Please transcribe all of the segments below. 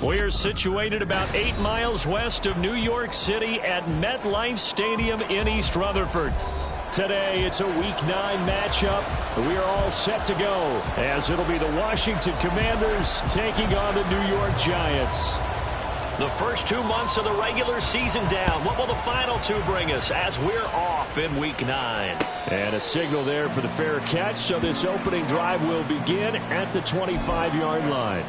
We're situated about 8 miles west of New York City at MetLife Stadium in East Rutherford. Today, it's a Week 9 matchup. We are all set to go, as it'll be the Washington Commanders taking on the New York Giants. The first 2 months of the regular season down. What will the final 2 bring us as we're off in Week 9? And a signal there for the fair catch, so this opening drive will begin at the 25-yard line.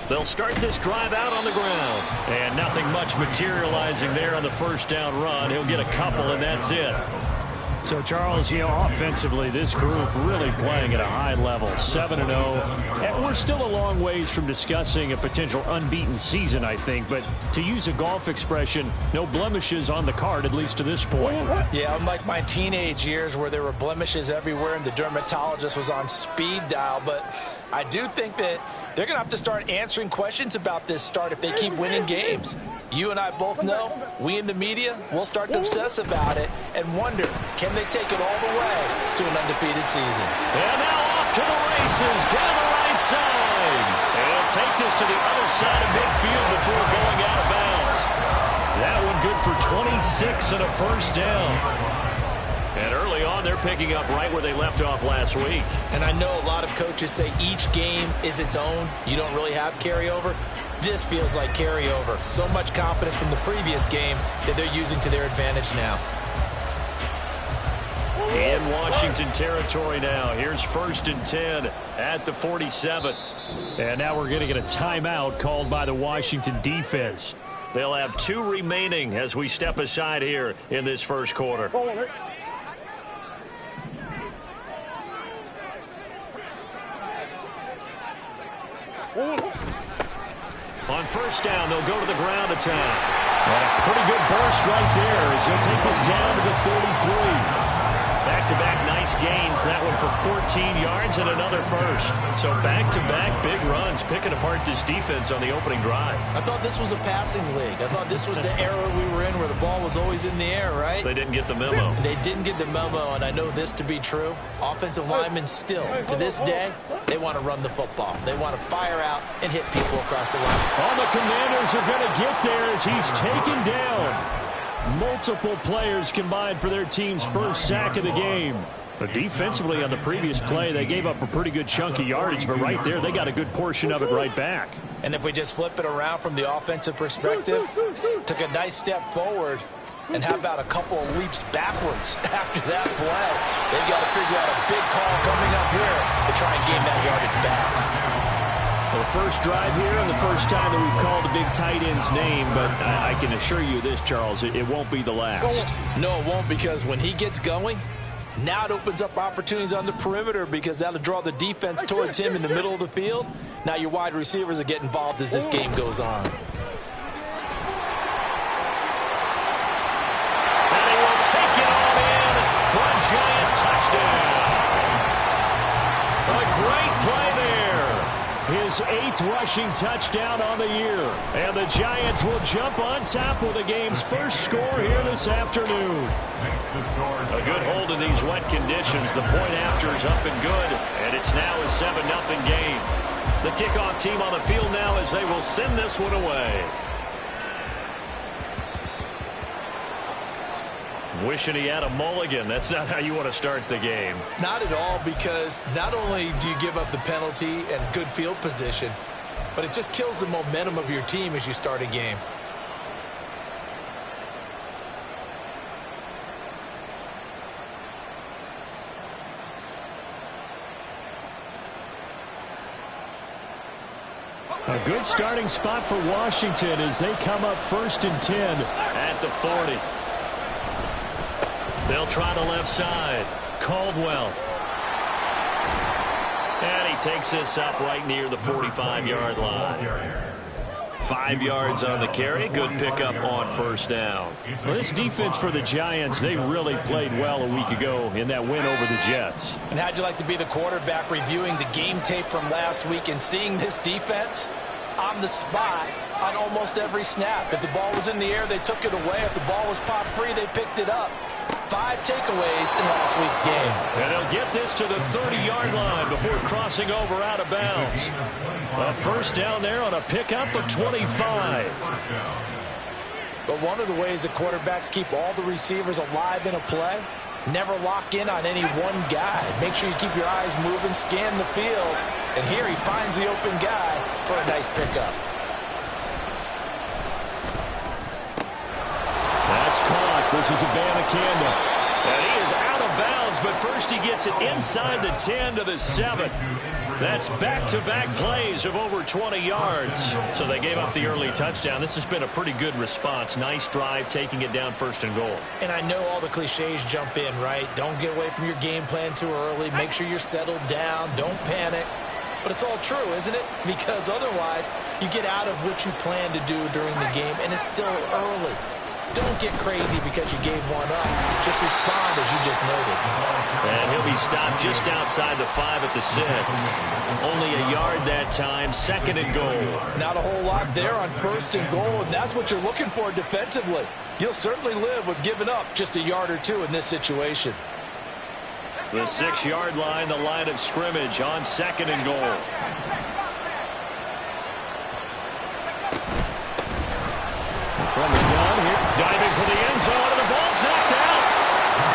They'll start this drive out on the ground. And nothing much materializing there on the first down run. He'll get a couple, and that's it. So, Charles, offensively, this group really playing at a high level, 7-0. And we're still a long ways from discussing a potential unbeaten season, I think. But to use a golf expression, no blemishes on the card, at least to this point. Yeah, unlike my teenage years where there were blemishes everywhere and the dermatologist was on speed dial. But I do think that they're going to have to start answering questions about this start if they keep winning games. You and I both know, we in the media, will start to obsess about it and wonder, can they take it all the way to an undefeated season? And now off to the races, down the right side. And take this to the other side of midfield before going out of bounds. That one good for 26 and a first down. And early on, they're picking up right where they left off last week. And I know a lot of coaches say each game is its own. You don't really have carryover. This feels like carryover. So much confidence from the previous game that they're using to their advantage now. In Washington territory now. Here's 1st and 10 at the 47. And now we're going to get a timeout called by the Washington defense. They'll have 2 remaining as we step aside here in this first quarter. On first down, they'll go to the ground attack. And a pretty good burst right there as he'll take this down to the 33. Back-to-back nice gains. That one for 14 yards and another first. So back-to-back big runs, picking apart this defense on the opening drive. I thought this was a passing league. I thought this was the era we were in where the ball was always in the air, right? They didn't get the memo. They didn't get the memo, and I know this to be true. Offensive linemen still, to this day, they want to run the football. They want to fire out and hit people across the line. All the Commanders are going to get there as he's taken down. Multiple players combined for their team's first sack of the game. But defensively on the previous play, they gave up a pretty good chunk of yardage, but right there, they got a good portion of it right back. And if we just flip it around from the offensive perspective, took a nice step forward, and how about a couple of leaps backwards after that play? They've got to figure out a big call coming up here to try and gain that yardage back. Well, first drive here and the first time that we've called a big tight end's name, but I can assure you this, Charles, it won't be the last. No, it won't, because when he gets going, now it opens up opportunities on the perimeter because that'll draw the defense towards him in the middle of the field. Now your wide receivers will get involved as this game goes on. And he will take it all in for a Giant touchdown. A great play there. His 8th rushing touchdown on the year. And the Giants will jump on top with the game's first score here this afternoon. A good hold in these wet conditions. The point after is up and good. And it's now a 7-0 game. The kickoff team on the field now as they will send this one away. Wishing he had a mulligan. That's not how you want to start the game. Not at all, because not only do you give up the penalty and good field position, but it just kills the momentum of your team as you start a game. A good starting spot for Washington as they come up 1st and 10 at the 40. They'll try the left side. Caldwell. And he takes this up right near the 45-yard line. 5 yards on the carry. Good pickup on 1st down. Well, this defense for the Giants, they really played well a week ago in that win over the Jets. And how'd you like to be the quarterback reviewing the game tape from last week and seeing this defense on the spot on almost every snap? If the ball was in the air, they took it away. If the ball was popped free, they picked it up. 5 takeaways in last week's game. And they'll get this to the 30-yard line before crossing over out of bounds. A 1st down there on a pickup of 25. But one of the ways that quarterbacks keep all the receivers alive in a play, never lock in on any one guy. Make sure you keep your eyes moving, scan the field. And here he finds the open guy for a nice pickup. That's caught. This is Abanikanda. And he is out of bounds, but first he gets it inside the 10 to the 7. That's back-to-back plays of over 20 yards. So they gave up the early touchdown. This has been a pretty good response. Nice drive, taking it down 1st and goal. And I know all the cliches jump in, right? Don't get away from your game plan too early. Make sure you're settled down. Don't panic. But it's all true, isn't it? Because otherwise, you get out of what you plan to do during the game, and it's still early. Don't get crazy because you gave one up. Just respond as you just noted. And he'll be stopped just outside the 5 at the 6. Only a yard that time, 2nd and goal. Not a whole lot there on 1st and goal, and that's what you're looking for defensively. You'll certainly live with giving up just a yard or 2 in this situation. The 6-yard line, the line of scrimmage on 2nd and goal. From the gun here, diving for the end zone, and the ball's knocked out.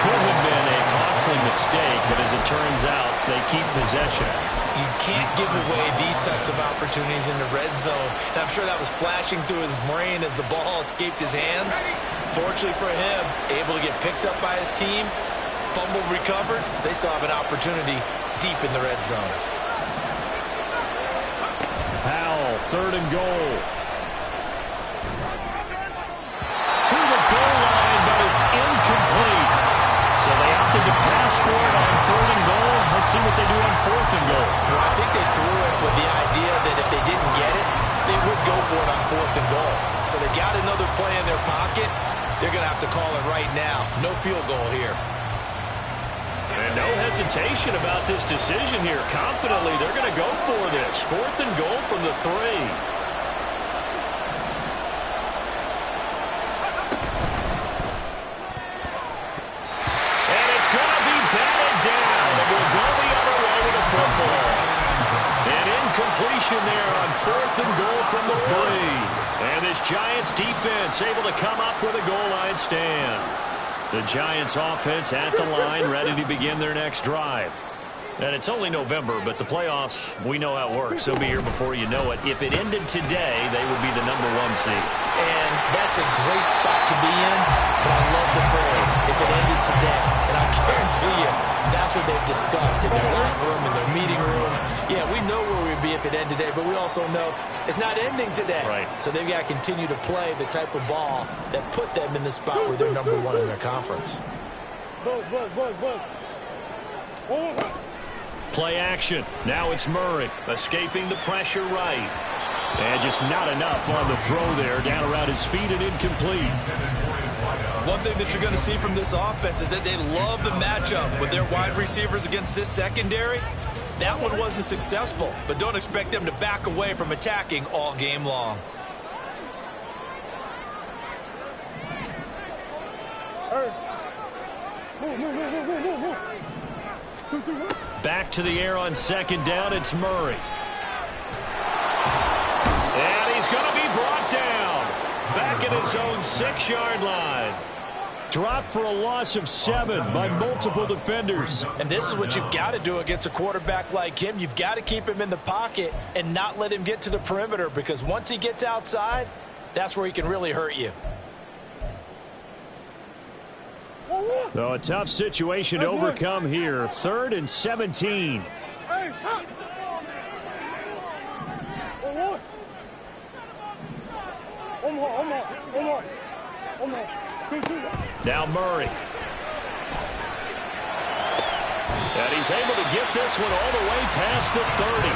Could have been a costly mistake, but as it turns out, they keep possession. You can't give away these types of opportunities in the red zone. And I'm sure that was flashing through his brain as the ball escaped his hands. Fortunately for him, able to get picked up by his team, fumble recovered. They still have an opportunity deep in the red zone. Powell, 3rd and goal. To the goal line, but it's incomplete. So they opted to pass for it on 3rd and goal. Let's see what they do on 4th and goal. Well, I think they threw it with the idea that if they didn't get it, they would go for it on 4th and goal. So they got another play in their pocket. They're going to have to call it right now. No field goal here. And no hesitation about this decision here. Confidently, they're going to go for this. 4th and goal from the 3. There on 4th and goal from the 3. And this Giants defense able to come up with a goal line stand. The Giants offense at the line, ready to begin their next drive. And it's only November, but the playoffs, we know how it works. They'll be here before you know it. If it ended today, they would be the #1 seed. And that's a great spot to be in, but I love the phrase, if it ended today. And I guarantee you, that's what they've discussed in their locker room, in their meeting rooms. Yeah, we know where we'd be if it ended today, but we also know it's not ending today. Right. So they've got to continue to play the type of ball that put them in the spot where they're #1 in their conference. Play action. Now it's Murray escaping the pressure right. And just not enough on the throw there. Down around his feet and incomplete. One thing that you're going to see from this offense is that they love the matchup with their wide receivers against this secondary. That one wasn't successful, but don't expect them to back away from attacking all game long. Back to the air on 2nd down. It's Murray. And he's going to be brought down. Back at his own 6-yard line. Dropped for a loss of 7 by multiple defenders. And this is what you've got to do against a quarterback like him. You've got to keep him in the pocket and not let him get to the perimeter, because once he gets outside, that's where he can really hurt you. So a tough situation to overcome here. 3rd and 17. Now Murray. And he's able to get this one all the way past the 30.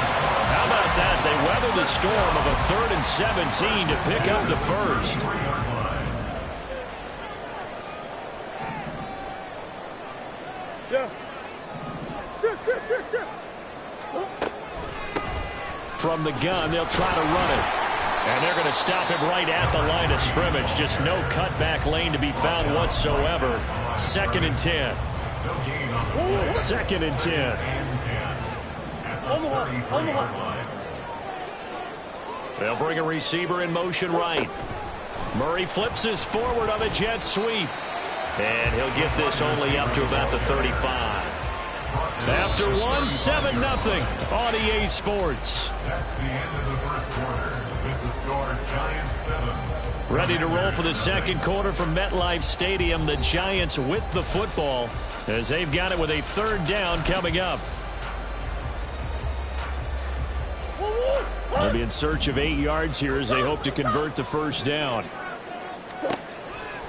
How about that? They weather the storm of a 3rd and 17 to pick up the first. From the gun, they'll try to run it. And they're going to stop him right at the line of scrimmage. Just no cutback lane to be found whatsoever. 2nd and 10. 2nd and 10. They'll bring a receiver in motion right. Murray flips his forward on a jet sweep. And he'll get this only up to about the 35. After 7-0 on EA Sports. That's the end of the first quarter. With the score, Giants 7. Ready to roll for the second quarter from MetLife Stadium. The Giants with the football as they've got it with a 3rd down coming up. They'll be in search of 8 yards here as they hope to convert the first down.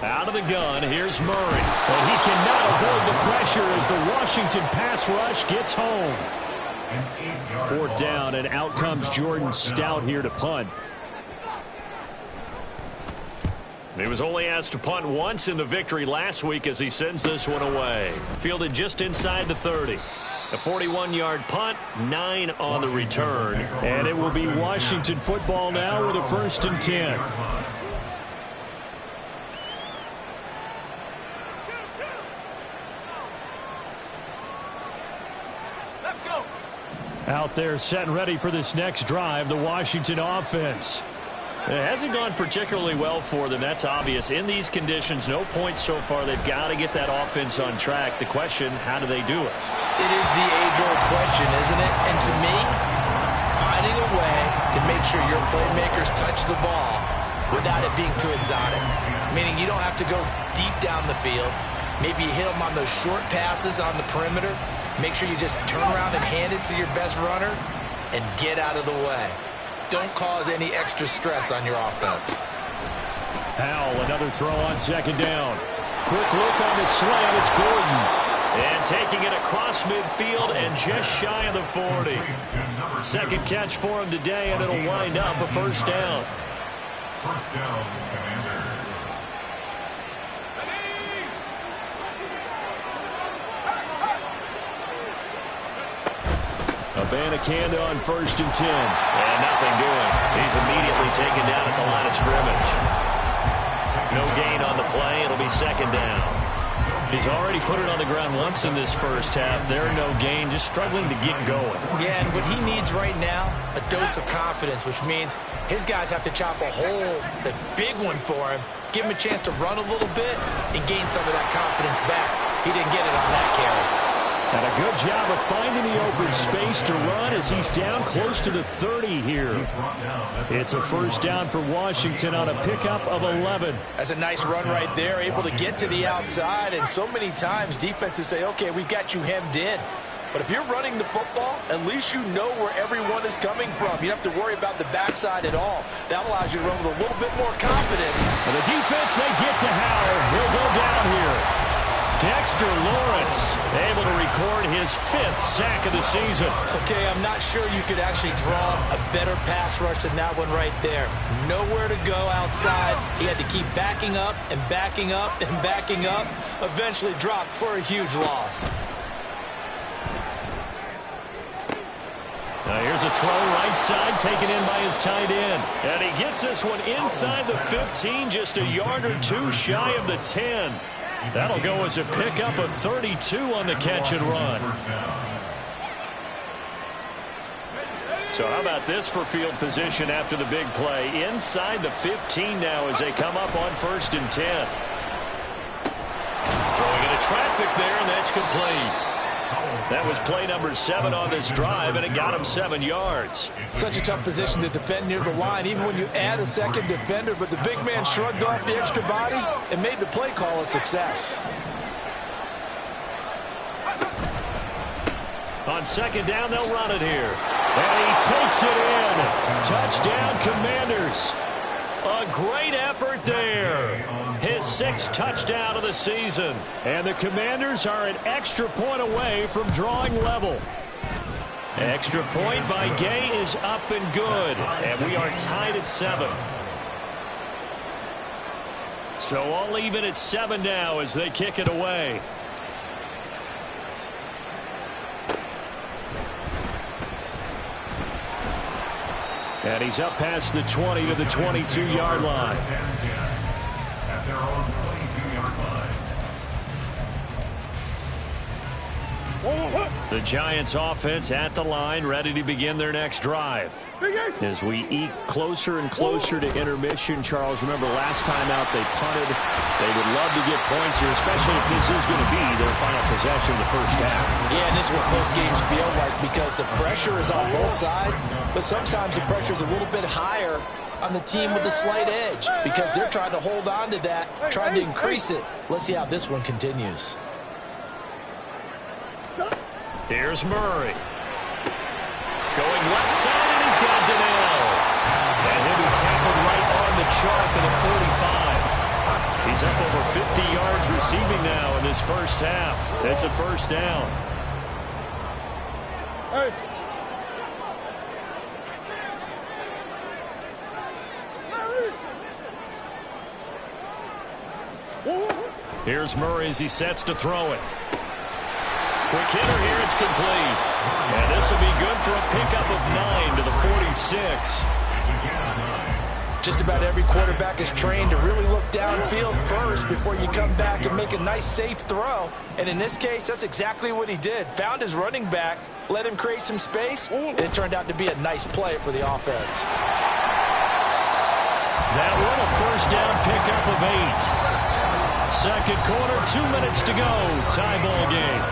Out of the gun, here's Murray. And he cannot avoid the pressure as the Washington pass rush gets home. 4th down, and out comes Jordan Stout here to punt. He was only asked to punt once in the victory last week as he sends this one away. Fielded just inside the 30. A 41-yard punt, 9 on the return. And it will be Washington football now with a 1st and 10. Out there set and ready for this next drive, the Washington offense. It hasn't gone particularly well for them. That's obvious. In these conditions, no points so far. They've got to get that offense on track. The question, how do they do it? It is the age-old question, isn't it? And to me, finding a way to make sure your playmakers touch the ball without it being too exotic. Meaning you don't have to go deep down the field. Maybe you hit them on those short passes on the perimeter. Make sure you just turn around and hand it to your best runner and get out of the way. Don't cause any extra stress on your offense. Howell, another throw on 2nd down. Quick look on the slant. It's Gordon. And taking it across midfield and just shy of the 40. 2nd catch for him today, and it'll wind up a 1st down. 1st down, Commanders. Abanikanda on 1st and 10. And nothing doing. He's immediately taken down at the line of scrimmage. No gain on the play. It'll be 2nd down. He's already put it on the ground once in this first half. There, no gain, just struggling to get going. Yeah, and what he needs right now, a dose of confidence, which means his guys have to chop a hole, a big one for him, give him a chance to run a little bit and gain some of that confidence back. He didn't get it on that carry. And a good job of finding the open space to run as he's down close to the 30 here. It's a 1st down for Washington on a pickup of 11. That's a nice run right there, able to get to the outside. And so many times defenses say, okay, we've got you hemmed in. But if you're running the football, at least you know where everyone is coming from. You don't have to worry about the backside at all. That allows you to run with a little bit more confidence. And the defense, they get to Howell. He'll go down here. Dexter Lawrence able to record his 5th sack of the season. Okay, I'm not sure you could actually draw a better pass rush than that one right there. Nowhere to go outside. He had to keep backing up and backing up and backing up. Eventually dropped for a huge loss. Now here's a throw right side taken in by his tight end. And he gets this one inside the 15, just a yard or 2 shy of the 10. That'll go as a pickup of 32 on the catch and run. So how about this for field position after the big play? Inside the 15 now as they come up on 1st and 10. Throwing into traffic there, and that's complete. That was play number 7 on this drive, and it got him 7 yards. Such a tough position to defend near the line, even when you add a second defender, but the big man shrugged off the extra body and made the play call a success. On 2nd down, they'll run it here. And he takes it in. Touchdown, Commanders. A great effort there. His 6th touchdown of the season. And the Commanders are an extra point away from drawing level. Extra point by Gay is up and good. And we are tied at 7. So all even at 7 now as they kick it away. And he's up past the 20 to the 22-yard line. At their own 22-yard line. The Giants offense at the line, ready to begin their next drive. As we eke closer and closer to intermission, Charles, remember last time out they punted. They would love to get points here, especially if this is going to be their final possession of the first half. Yeah, and this is what close games feel like because the pressure is on both sides, but sometimes the pressure is a little bit higher on the team with the slight edge because they're trying to hold on to that, trying to increase it. Let's see how this one continues. Here's Murray. Going left side, and he's got Donnell. And he'll be tackled right on the chalk of the 45. He's up over 50 yards receiving now in this first half. It's a first down. Here's Murray as he sets to throw it. Quick hitter here, it's complete. And this will be good for a pickup of 9 to the 46. Just about every quarterback is trained to really look downfield first before you come back and make a nice safe throw. And in this case, that's exactly what he did. Found his running back, let him create some space, and it turned out to be a nice play for the offense. That one, a first down pickup of 8. Second quarter, 2 minutes to go. Tie ball game.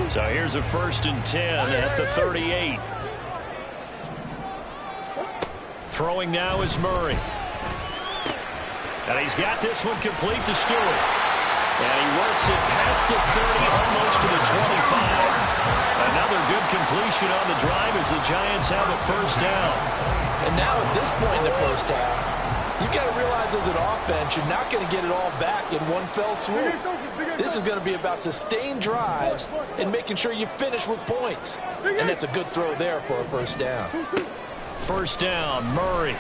So here's a 1st and 10 at the 38. Throwing now is Murray. And he's got this one complete to Stewart. And he works it past the 30, almost to the 25. Another good completion on the drive as the Giants have a first down. And now at this point in the first half, you've got to realize as an offense, you're not going to get it all back in one fell swoop. This is going to be about sustained drives and making sure you finish with points. And that's a good throw there for a first down. First down, Murray.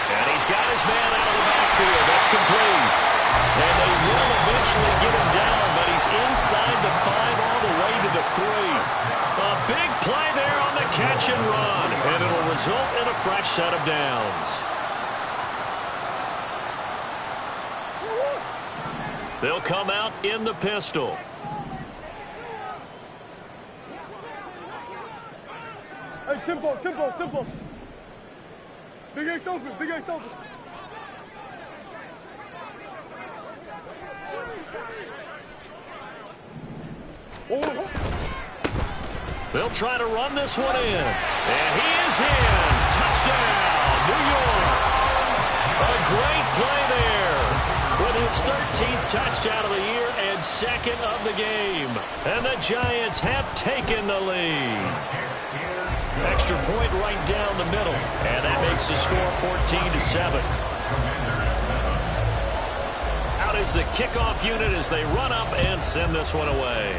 And he's got his man out of the backfield. That's complete. And they will eventually get him down, but he's inside the 5 all the way to the 3. A big play there on the catch and run, and it'll result in a fresh set of downs. They'll come out in the pistol. Hey, tempo. Big Ace open. They'll try to run this one in. And he is in. Touchdown, New York. A great play there with his 13th touchdown of the year and 2nd of the game. And the Giants have taken the lead. Extra point right down the middle. And that makes the score 14-7. Out is the kickoff unit as they run up and send this one away.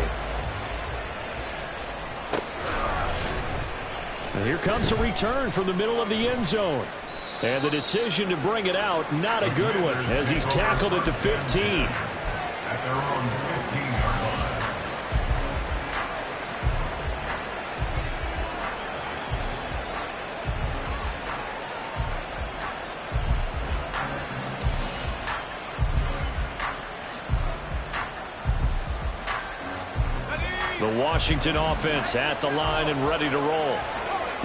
And here comes a return from the middle of the end zone. And the decision to bring it out, not a good one, as he's tackled at the 15. At their own 15-yard line. The Washington offense at the line and ready to roll.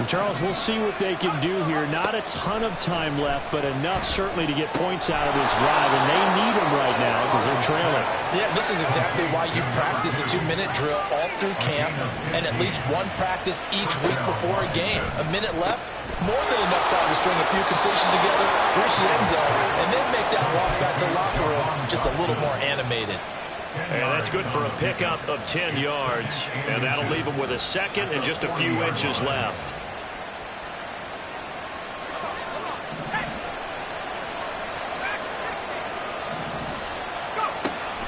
And Charles, we'll see what they can do here. Not a ton of time left, but enough certainly to get points out of this drive, and they need them right now because they're trailing. Yeah, this is exactly why you practice a 2-minute drill all through camp and at least one practice each week before a game. A minute left, more than enough time to string a few completions together, reach the end zone, and then make that walk back to the locker room just a little more animated. And that's good for a pickup of 10 yards. And that'll leave him with a second and just a few inches left.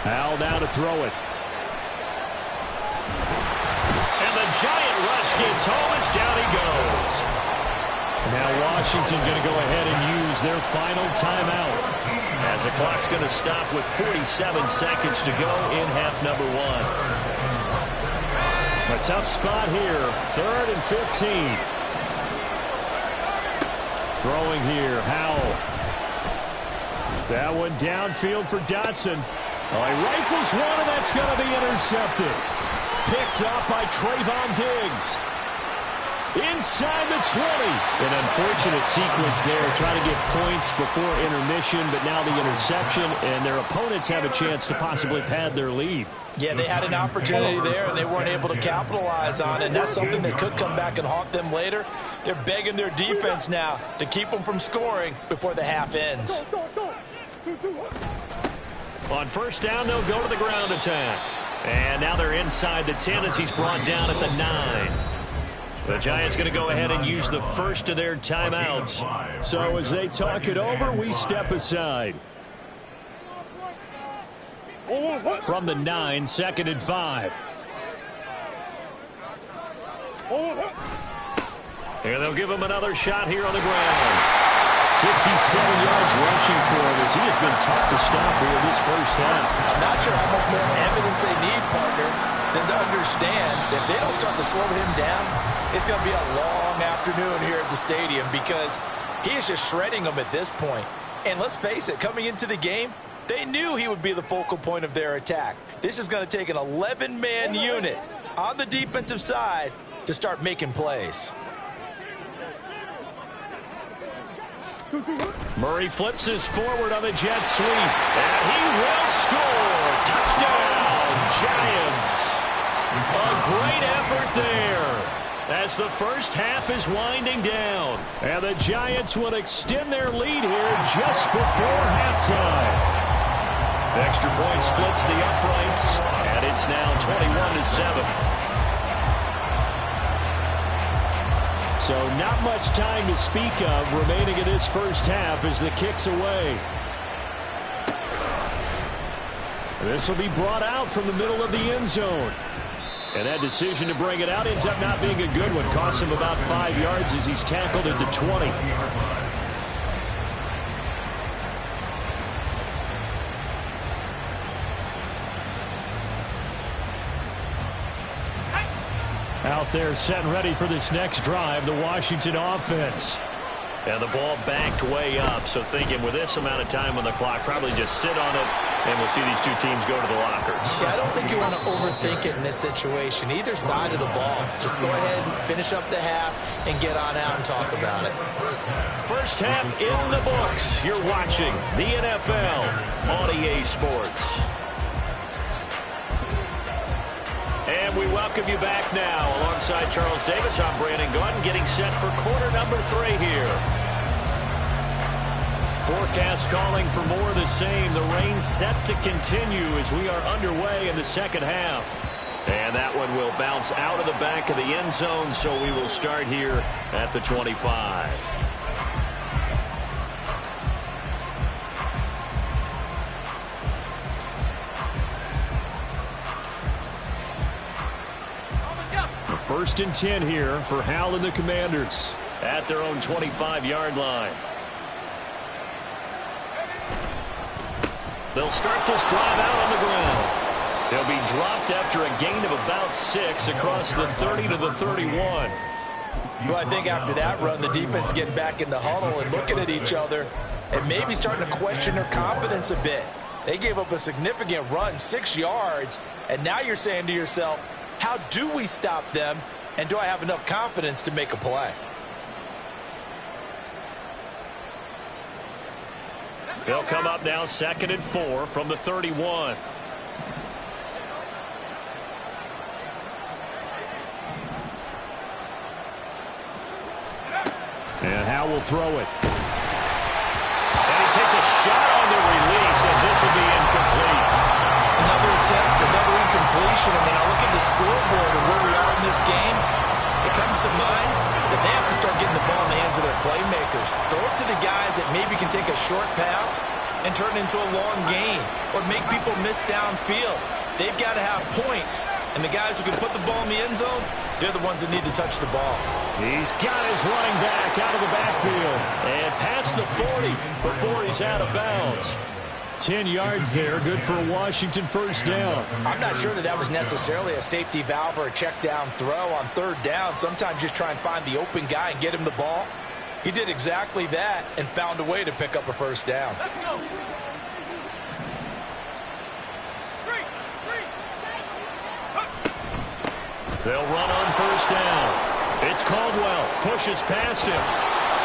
Howell now to throw it. And the giant rush gets home as down he goes. Now Washington going to go ahead and use their final timeout, as the clock's going to stop with 47 seconds to go in half number 1. A tough spot here, 3rd and 15. Throwing here, Howell. That one downfield for Dotson. Oh, he rifles one, and that's going to be intercepted. Picked up by Trayvon Diggs. Inside the 20. An unfortunate sequence there, trying to get points before intermission, but now the interception, and their opponents have a chance to possibly pad their lead. Yeah, they had an opportunity there, and they weren't able to capitalize on it, and that's something that could come back and haunt them later. They're begging their defense now to keep them from scoring before the half ends. On first down, they'll go to the ground attack. And now they're inside the 10 as he's brought down at the 9. The Giants going to go ahead and use the first of their timeouts. So as they talk it over, we step aside. From the 9, 2nd and 5. And they'll give him another shot here on the ground. 67 yards rushing for him as he has been tough to stop here this first half. I'm not sure how much more evidence they need, partner, than to understand that if they don't start to slow him down, it's going to be a long afternoon here at the stadium, because he is just shredding them at this point. And let's face it, coming into the game, they knew he would be the focal point of their attack. This is going to take an 11-man unit on the defensive side to start making plays. Murray flips his forward on the jet sweep, and he will score. Touchdown, Giants. A great effort there as the first half is winding down. And the Giants will extend their lead here just before halftime. Extra point splits the uprights, and it's now 21-7. So not much time to speak of remaining in this first half as the kick's away. This will be brought out from the middle of the end zone. And that decision to bring it out ends up not being a good one. Costs him about 5 yards as he's tackled at the 20. Out there set and ready for this next drive, the Washington offense. And the ball backed way up, so thinking with this amount of time on the clock, probably just sit on it, and we'll see these two teams go to the lockers. Yeah, I don't think you want to overthink it in this situation. Either side of the ball, just go ahead and finish up the half and get on out and talk about it. First half in the books. You're watching the NFL on EA Sports. And we welcome you back now. Alongside Charles Davis, I'm Brandon Gunn, getting set for quarter number 3 here. Forecast calling for more of the same. The rain set to continue as we are underway in the second half. And that one will bounce out of the back of the end zone, so we will start here at the 25. First and 10 here for Howell and the Commanders at their own 25-yard line. They'll start this drive out on the ground. They'll be dropped after a gain of about 6 across the 30 to the 31. Well, I think after that run, the defense is getting back in the huddle and looking at each other and maybe starting to question their confidence a bit. They gave up a significant run, 6 yards, and now you're saying to yourself, how do we stop them, and do I have enough confidence to make a play? They'll come up now 2nd and 4 from the 31. And Howell will throw it. And he takes a shot on the release as this will be incomplete. Another attempt, another incompletion, and when I look at the scoreboard and where we are in this game, it comes to mind that they have to start getting the ball in the hands of their playmakers. Throw it to the guys that maybe can take a short pass and turn it into a long gain or make people miss downfield. They've got to have points, and the guys who can put the ball in the end zone, they're the ones that need to touch the ball. He's got his running back out of the backfield and past the 40 before he's out of bounds. 10 yards there, good for a Washington first down. I'm not sure that that was necessarily a safety valve or a check down throw on third down. Sometimes just try and find the open guy and get him the ball. He did exactly that and found a way to pick up a first down. Let's go. They'll run on first down. It's Caldwell, pushes past him.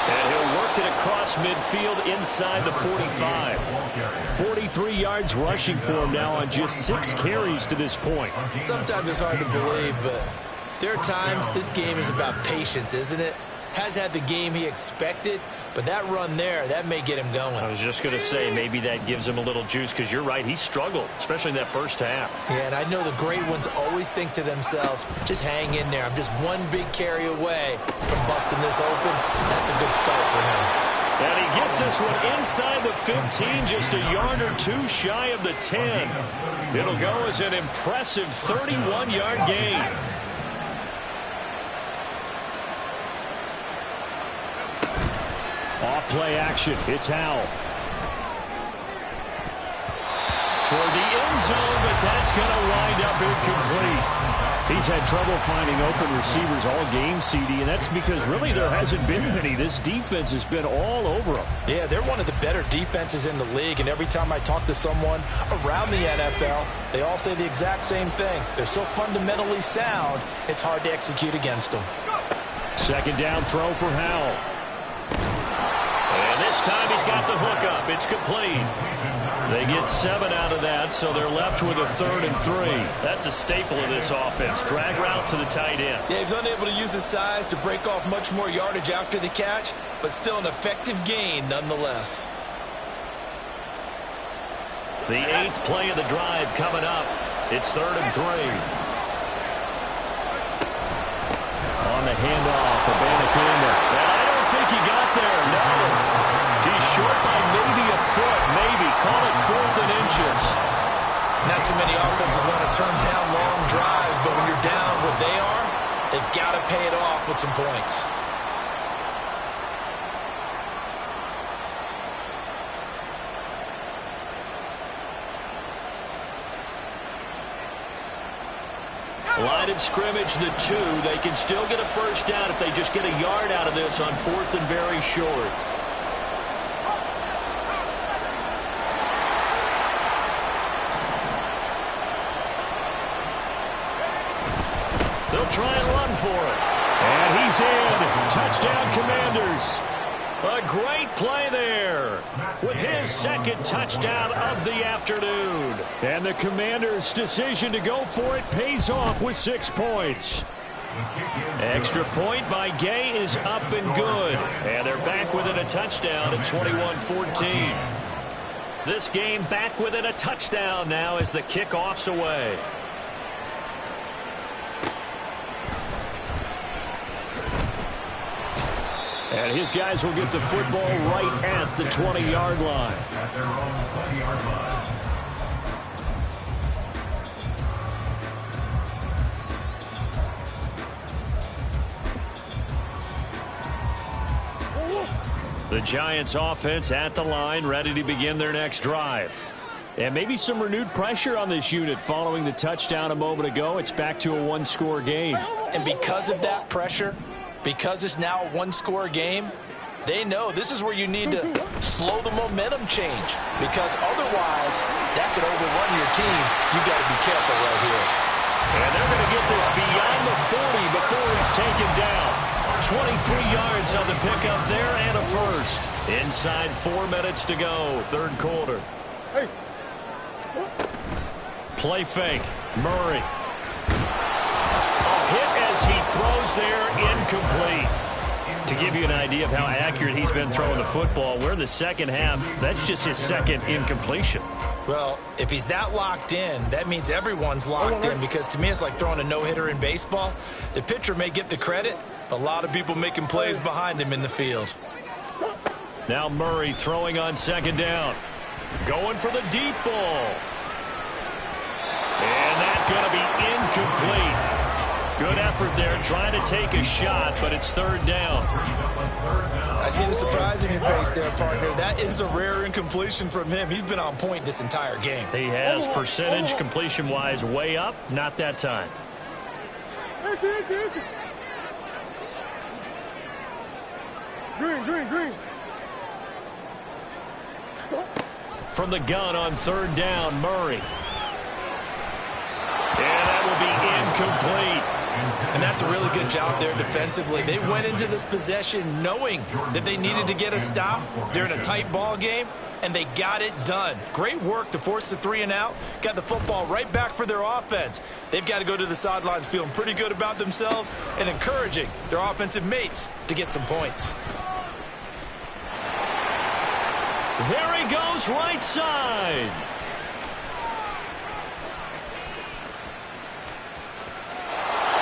And he'll work it across midfield inside the 45. 43 yards rushing for him now on just 6 carries to this point. Sometimes it's hard to believe, but there are times this game is about patience, isn't it? Has had the game he expected, but that run there, that may get him going. I was just going to say, maybe that gives him a little juice, because you're right, he struggled, especially in that first half. Yeah, and I know the great ones always think to themselves, just hang in there. I'm just one big carry away from busting this open. That's a good start for him. And he gets this one inside the 15, just a yard or two shy of the 10. It'll go as an impressive 31-yard gain. Off-play action. It's Howell. Toward the end zone, but that's going to wind up incomplete. He's had trouble finding open receivers all game, CD, and that's because really there hasn't been many. This defense has been all over them. Yeah, they're one of the better defenses in the league, and every time I talk to someone around the NFL, they all say the exact same thing. They're so fundamentally sound, it's hard to execute against them. Second down throw for Howell. And this time he's got the hook up. It's complete. They get 7 out of that, so they're left with a 3rd and 3. That's a staple of this offense. Drag route to the tight end. Yeah, he's unable to use his size to break off much more yardage after the catch, but still an effective gain nonetheless. The 8th play of the drive coming up. It's 3rd and 3. On the handoff for Abanikanda. I don't think he got there, no. He's short by maybe a foot, maybe. Call it 4th and inches. Not too many offenses want to turn down long drives, but when you're down what they are, they've got to pay it off with some points. Line of scrimmage, the 2. They can still get a first down if they just get a yard out of this on 4th and very short. They'll try and run for it. And he's in. Touchdown, Commanders. A great play there with his 2nd touchdown of the afternoon. And the Commanders' decision to go for it pays off with 6 points. Extra point by Gay is up and good. And they're back within a touchdown at 21-14. This game back within a touchdown now as the kickoff's away. And his guys will get the football right at the 20-yard line. At their own 20-yard line. The Giants offense at the line, ready to begin their next drive. And maybe some renewed pressure on this unit following the touchdown a moment ago. It's back to a 1-score game. And because of that pressure, because it's now a 1-score game, they know this is where you need to slow the momentum change, because otherwise that could overrun your team. You got to be careful right here. And they're going to get this beyond the 40 before he's taken down. 23 yards on the pickup there and a first. Inside 4 minutes to go, 3rd quarter. Hey. Play fake. Murray. A hit as he throws there, incomplete. To give you an idea of how accurate he's been throwing the football, we're in the second half. That's just his second incompletion. Well, if he's that locked in, that means everyone's locked in, because to me it's like throwing a no-hitter in baseball. The pitcher may get the credit, a lot of people making plays behind him in the field. Now Murray throwing on second down. Going for the deep ball. And that's going to be incomplete. Good effort there, trying to take a shot, but it's third down. I see the surprise in your face there, partner. That is a rare incompletion from him. He's been on point this entire game. He has percentage completion-wise way up, not that time. Green. From the gun on third down, Murray. And that will be incomplete. And that's a really good job there defensively. They went into this possession knowing that they needed to get a stop. They're in a tight ball game, and they got it done. Great work to force the 3 and out. Got the football right back for their offense. They've got to go to the sidelines feeling pretty good about themselves and encouraging their offensive mates to get some points. There he goes, right side.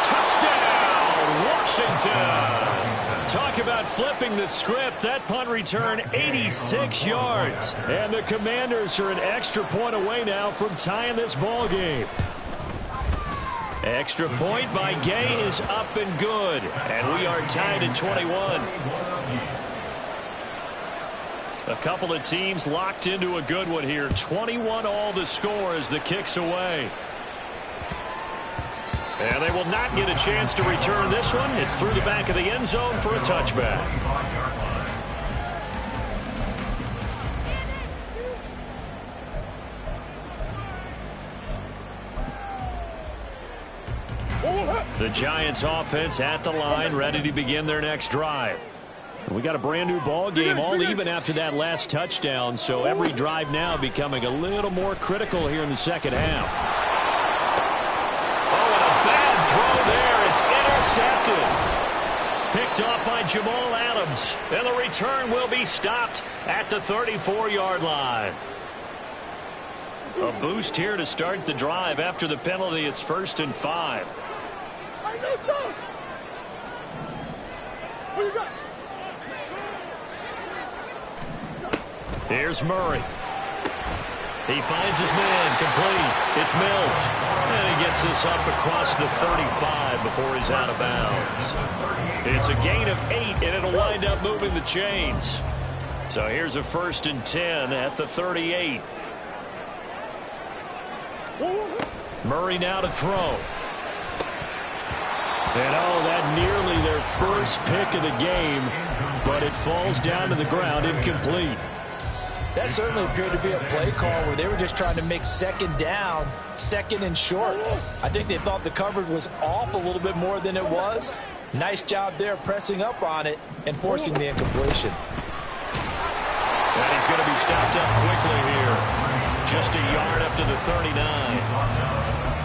Touchdown, Washington. Talk about flipping the script. That punt return, 86 yards. And the Commanders are an extra point away now from tying this ball game. Extra point by Gay is up and good. And we are tied at 21. A couple of teams locked into a good one here. 21 all the score as the kick's away. And they will not get a chance to return this one. It's through the back of the end zone for a touchback. The Giants offense at the line, ready to begin their next drive. We got a brand new ball game, all even after that last touchdown, so every drive now becoming a little more critical here in the second half. Oh, and a bad throw there. It's intercepted. Picked off by Jamal Adams. And the return will be stopped at the 34-yard line. A boost here to start the drive. After the penalty, it's 1st and 5. Here's Murray. He finds his man, complete. It's Mills. And he gets this up across the 35 before he's out of bounds. It's a gain of 8, and it'll wind up moving the chains. So here's a 1st and 10 at the 38. Murray now to throw. And oh, that nearly their first pick of the game, but it falls down to the ground incomplete. That certainly appeared to be a play call where they were just trying to make second down, second and short. I think they thought the coverage was off a little bit more than it was. Nice job there pressing up on it and forcing the incompletion. And he's going to be stopped up quickly here. Just a yard up to the 39.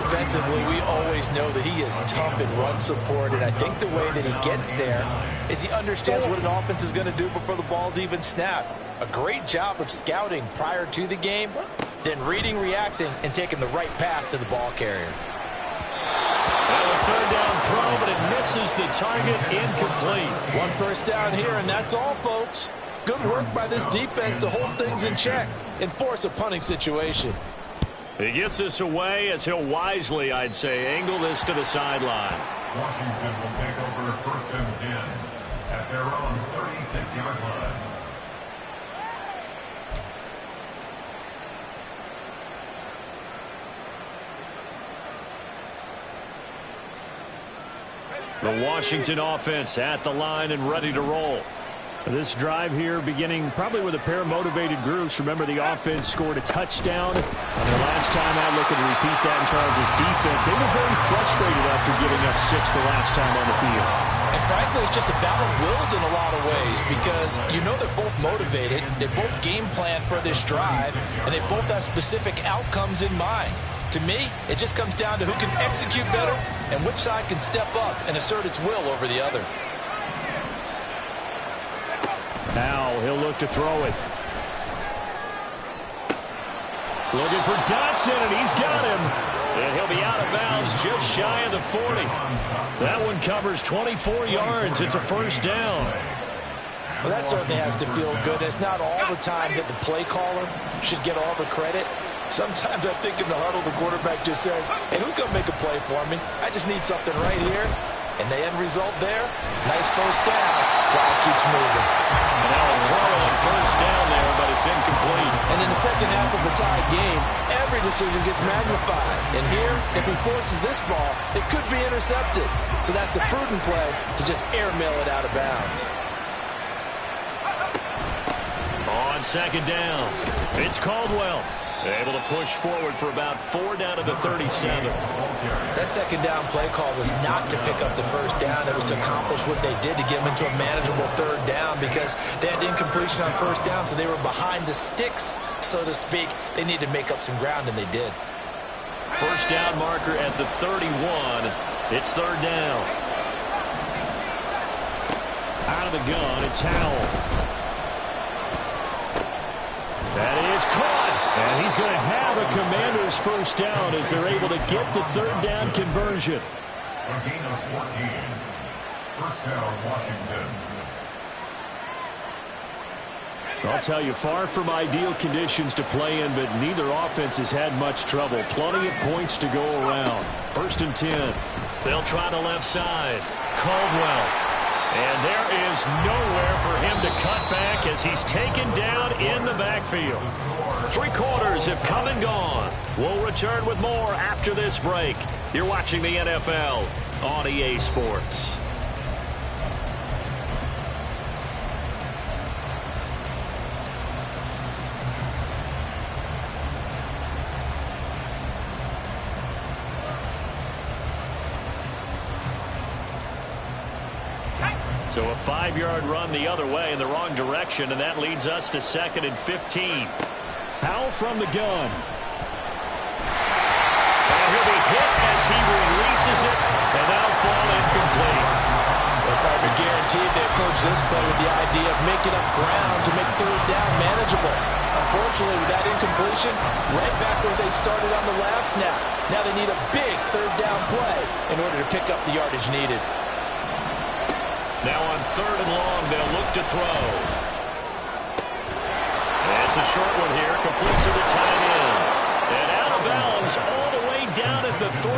Defensively, we always know that he is tough in run support, and I think the way that he gets there is he understands what an offense is going to do before the ball's even snapped. A great job of scouting prior to the game, then reading, reacting, and taking the right path to the ball carrier. Well, a third down throw, but it misses the target, incomplete. 1 first down here, and that's all, folks. Good work by this defense to hold things in check and force a punting situation. He gets this away as he'll wisely, I'd say, angle this to the sideline. Washington will take over 1st and 10 at their own 36-yard line. The Washington offense at the line and ready to roll. This drive here beginning probably with a pair of motivated groups. Remember, the offense scored a touchdown. And the last time out, looking to repeat that in Charles' defense. They were very frustrated after giving up 6 the last time on the field. And frankly, it's just a battle of wills in a lot of ways, because you know they're both motivated. They both game plan for this drive, and they both have specific outcomes in mind. To me, it just comes down to who can execute better and which side can step up and assert its will over the other. Now he'll look to throw it. Looking for Dotson, and he's got him. And he'll be out of bounds just shy of the 40. That one covers 24 yards. It's a first down. Well, that certainly has to feel good. It's not all the time that the play caller should get all the credit. Sometimes I think in the huddle, the quarterback just says, hey, who's going to make a play for me? I just need something right here. And the end result there, nice first down. Drive keeps moving. And now a throw on first down there, but it's incomplete. And in the second half of the tie game, every decision gets magnified. And here, if he forces this ball, it could be intercepted. So that's the prudent play to just airmail it out of bounds. On second down, it's Caldwell. Able to push forward for about 4 down to the 37. That second down play call was not to pick up the first down. It was to accomplish what they did to get them into a manageable third down because they had incompletion on first down, so they were behind the sticks, so to speak. They needed to make up some ground, and they did. First down marker at the 31. It's third down. Out of the gun, it's Howell. That is caught. And he's going to have a Commander's first down as they're able to get the third down conversion. A gain of 14. First down, Washington. I'll tell you, far from ideal conditions to play in, but neither offense has had much trouble. Plenty of points to go around. First and 10. They'll try the left side. Caldwell. And there is nowhere for him to cut back as he's taken down in the backfield. 3 quarters have come and gone. We'll return with more after this break. You're watching the NFL on EA Sports. So a 5-yard run the other way in the wrong direction, and that leads us to 2nd and 15. Howell from the gun. And he'll be hit as he releases it, and that'll fall incomplete. Well, Carter guaranteed they approach this play with the idea of making up ground to make third down manageable. Unfortunately, with that incompletion, right back where they started on the last snap. Now they need a big third down play in order to pick up the yardage needed. Now on 3rd and long, they'll look to throw. It's a short one here, complete to the tight end. And out of bounds all the way down at the 3.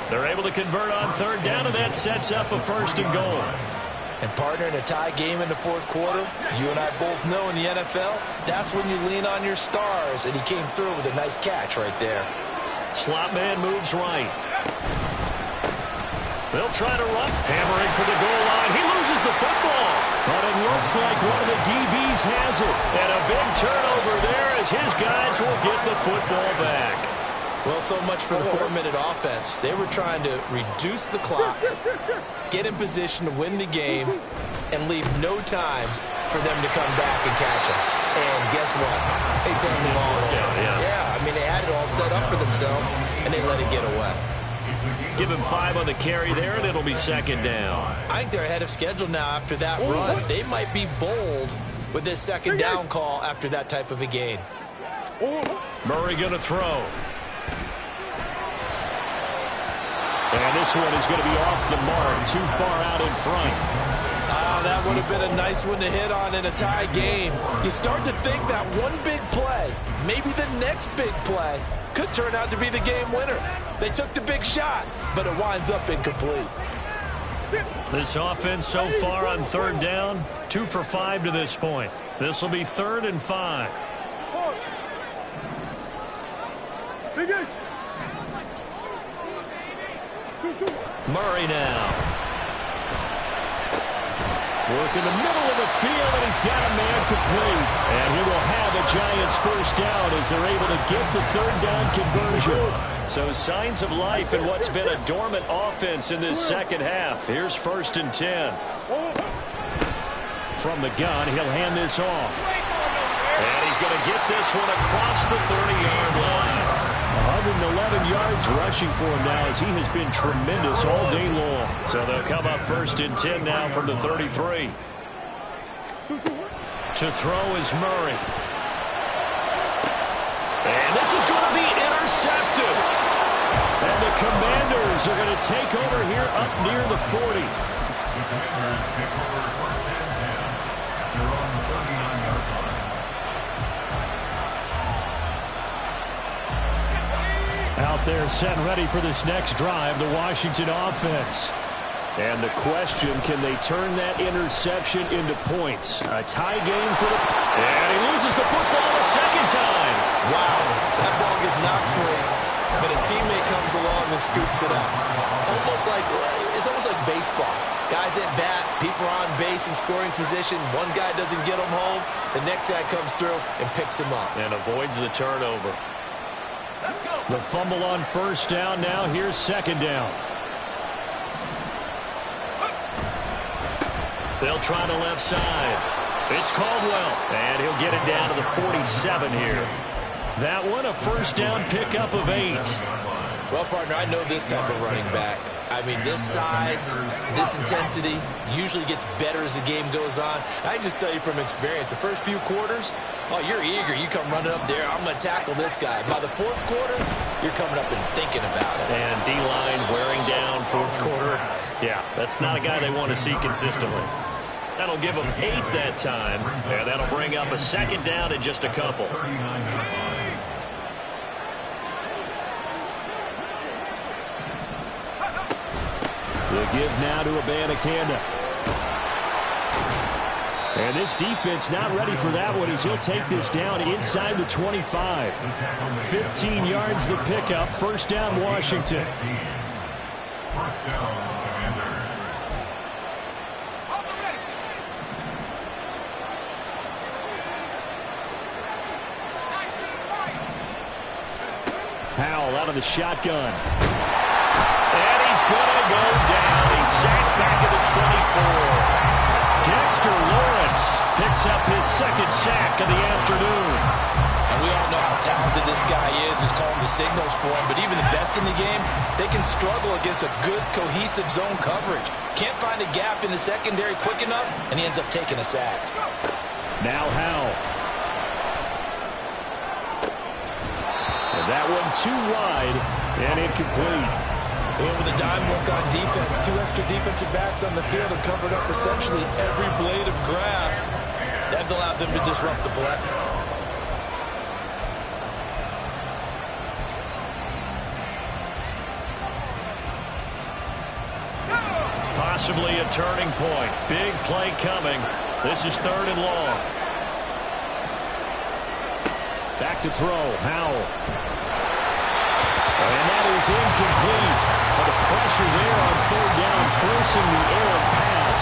They're able to convert on 3rd down, and that sets up a 1st and goal. And partner, in a tie game in the 4th quarter, you and I both know in the NFL, that's when you lean on your stars, and he came through with a nice catch right there. Slot man moves right. They'll try to run. Hammering for the goal line. He loses the football. But it looks like one of the DBs has it. And a big turnover there as his guys will get the football back. Well, so much for the 4-minute offense. They were trying to reduce the clock, get in position to win the game, and leave no time for them to come back and catch them. And guess what? They turned the ball over. Yeah, I mean, they had it all set up for themselves, and they let it get away. Give him 5 on the carry there, and it'll be 2nd down. I think they're ahead of schedule now after that run. They might be bold with this 2nd down call after that type of a gain. Murray going to throw. And this one is going to be off the mark, too far out in front. That would have been a nice one to hit on in a tie game. You start to think that one big play, maybe the next big play, could turn out to be the game winner. They took the big shot, but it winds up incomplete. This offense so far on 3rd down, 2 for 5 to this point. This will be 3rd and 5. Murray now. Work in the middle of the field, and he's got a man complete. And he will have a Giants first down as they're able to get the 3rd down conversion. So signs of life in what's been a dormant offense in this 2nd half. Here's 1st and 10. From the gun, he'll hand this off. And he's going to get this one across the 30-yard line. 111 yards rushing for him now as he has been tremendous all day long. So they'll come up 1st and 10 now from the 33. To throw is Murray. And this is going to be intercepted. And the Commanders are going to take over here up near the 40. The Commanders take over first and 10 at their own 39-yard line. Out there set and ready for this next drive, the Washington offense. And the question, can they turn that interception into points? A tie game for the... And he loses the football a second time. Wow, that ball gets knocked free, but a teammate comes along and scoops it up. It's almost like baseball. Guys at bat, people are on base in scoring position. One guy doesn't get them home. The next guy comes through and picks him up. And avoids the turnover. The fumble on first down. Now here's second down. They'll try the left side. It's Caldwell. And he'll get it down to the 47 here. That one, a first down pickup of 8. Well, partner, I know this type of running back. I mean, this size, this intensity usually gets better as the game goes on. I can just tell you from experience, the first few quarters, oh, you're eager. You come running up there, I'm going to tackle this guy. By the fourth quarter, you're coming up and thinking about it. And D-line wearing down fourth quarter. Yeah, that's not a guy they want to see consistently. That'll give them 8 that time, and that'll bring up a second down in just a couple. The give now to Abanikanda. And this defense not ready for that one as he'll take this down inside the 25. 15 yards the pickup. First down, Washington. First down, Commanders. Powell out of the shotgun. And he's going to go down. He's sacked back at the 24. Dexter Lawrence picks up his second sack of the afternoon. And we all know how talented this guy is who's calling the signals for him, but even the best in the game, they can struggle against a good, cohesive zone coverage. Can't find a gap in the secondary quick enough, and he ends up taking a sack. Now Howell. And that one too wide and incomplete. And with a dime look on defense, 2 extra defensive backs on the field and covered up essentially every blade of grass. That allowed them to disrupt the play. Possibly a turning point. Big play coming. This is 3rd and long. Back to throw. Howell. And that is incomplete. But the pressure there on 3rd down, forcing the errant pass.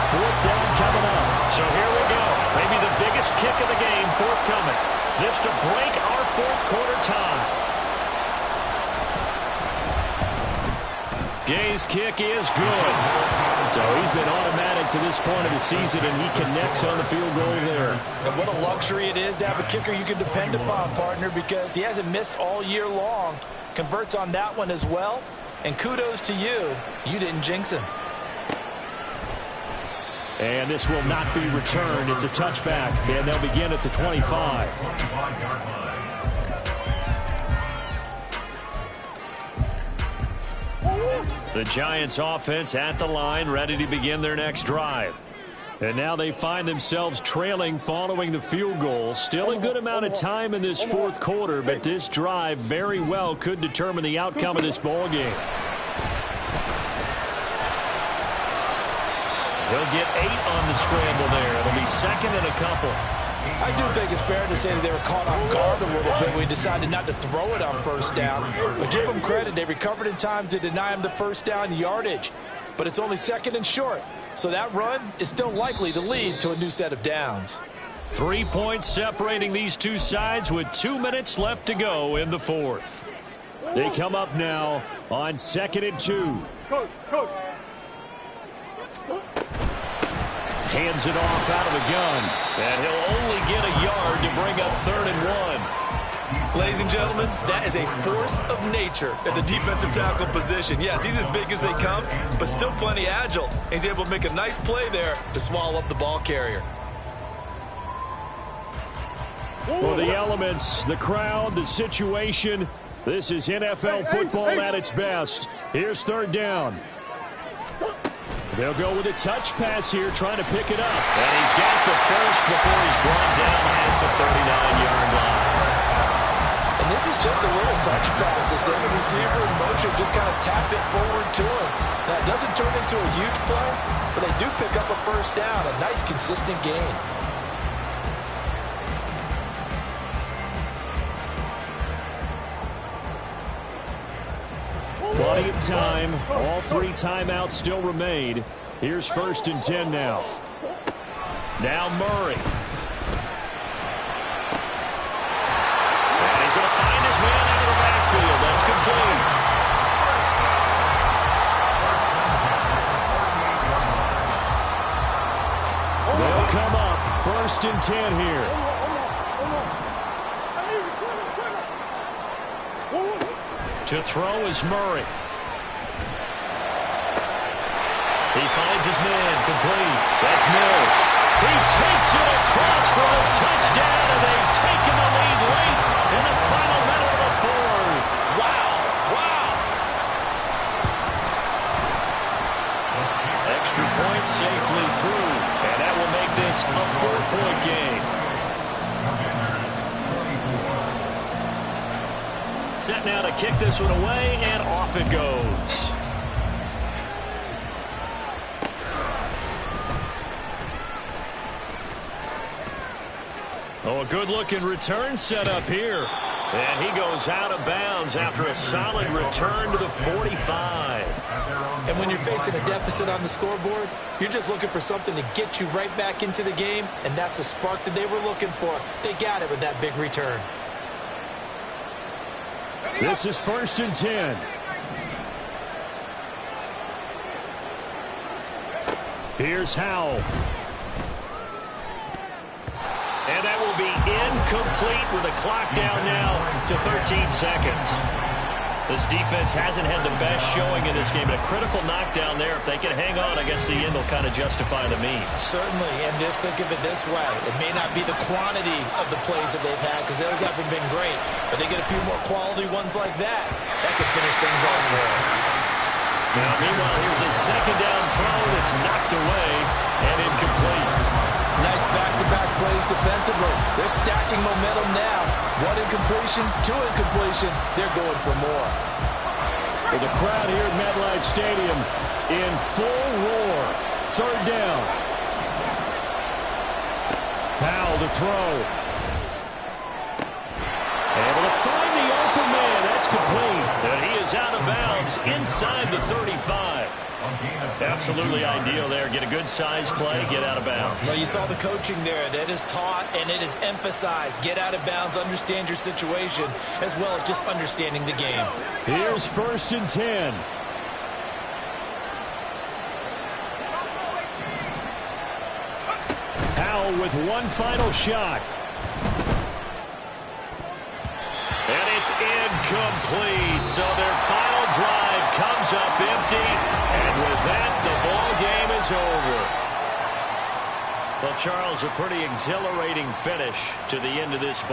4th down coming up. So here we go. Maybe the biggest kick of the game forthcoming. This to break our 4th quarter tie. Gay's kick is good. So he's been automatic to this point of the season, and he connects on the field goal there. And what a luxury it is to have a kicker you can depend upon, partner, because he hasn't missed all year long. Converts on that one as well. And kudos to you. You didn't jinx him. And this will not be returned. It's a touchback, and they'll begin at the 25. 25-yard line. The Giants offense at the line, ready to begin their next drive. And now they find themselves trailing following the field goal. Still a good amount of time in this 4th quarter, but this drive very well could determine the outcome of this ball game. He'll get 8 on the scramble there. It'll be 2nd and a couple. I do think it's fair to say that they were caught off guard a little bit when we decided not to throw it on first down. But give them credit. They recovered in time to deny him the first down yardage. But it's only 2nd and short. So that run is still likely to lead to a new set of downs. 3 points separating these two sides with 2 minutes left to go in the 4th. They come up now on 2nd and 2. Coach. Hands it off out of the gun. And he'll only get a yard to bring up 3rd and 1. Ladies and gentlemen, that is a force of nature at the defensive tackle position. Yes, he's as big as they come, but still plenty agile. He's able to make a nice play there to swallow up the ball carrier. For the elements, the crowd, the situation, this is NFL football at its best. Here's third down. They'll go with a touch pass here, trying to pick it up. And he's got the first before he's brought down at the 39-yard line. And this is just a little touch pass. They send the receiver in motion, just kind of tap it forward to him. Now, it doesn't turn into a huge play, but they do pick up a first down. A nice, consistent gain. Plenty of time. All three timeouts still remain. Here's 1st and 10 now. Now Murray. And he's going to find his man out of the backfield. That's complete. They'll come up. 1st and 10 here. To throw is Murray. He finds his man, complete. That's Mills. He takes it across for a touchdown, and they've taken the lead late in the final minute of the fourth. Wow. Wow. Extra point safely through, and that will make this a 4-point game. Set now to kick this one away, and off it goes. Oh, a good-looking return set up here. And he goes out of bounds after a solid return to the 45. And when you're facing a deficit on the scoreboard, you're just looking for something to get you right back into the game, and that's the spark that they were looking for. They got it with that big return. This is 1st and 10. Here's Howell. And that will be incomplete with the clock down now to 13 seconds. This defense hasn't had the best showing in this game. A critical knockdown there. If they can hang on, I guess the end will kind of justify the means. Certainly, and just think of it this way. It may not be the quantity of the plays that they've had, because those haven't been great, but they get a few more quality ones like that. That could finish things off for them. Now, meanwhile, here's a second down throw that's knocked away and incomplete. Nice back-to-back plays defensively. They're stacking momentum now. One incompletion, two incompletion. They're going for more. With the crowd here at MetLife Stadium in full roar. Third down. Howell to throw. Able to find the open man. That's complete. And he is out of bounds inside the 35. Absolutely ideal there. Get a good size play, get out of bounds. Well, you saw the coaching there. That is taught and it is emphasized. Get out of bounds, understand your situation, as well as just understanding the game. Here's 1st and 10. Howell with one final shot. And it's incomplete. So their final drive comes up empty. And with that, the ball game is over. Well, Charles, a pretty exhilarating finish to the end of this ball.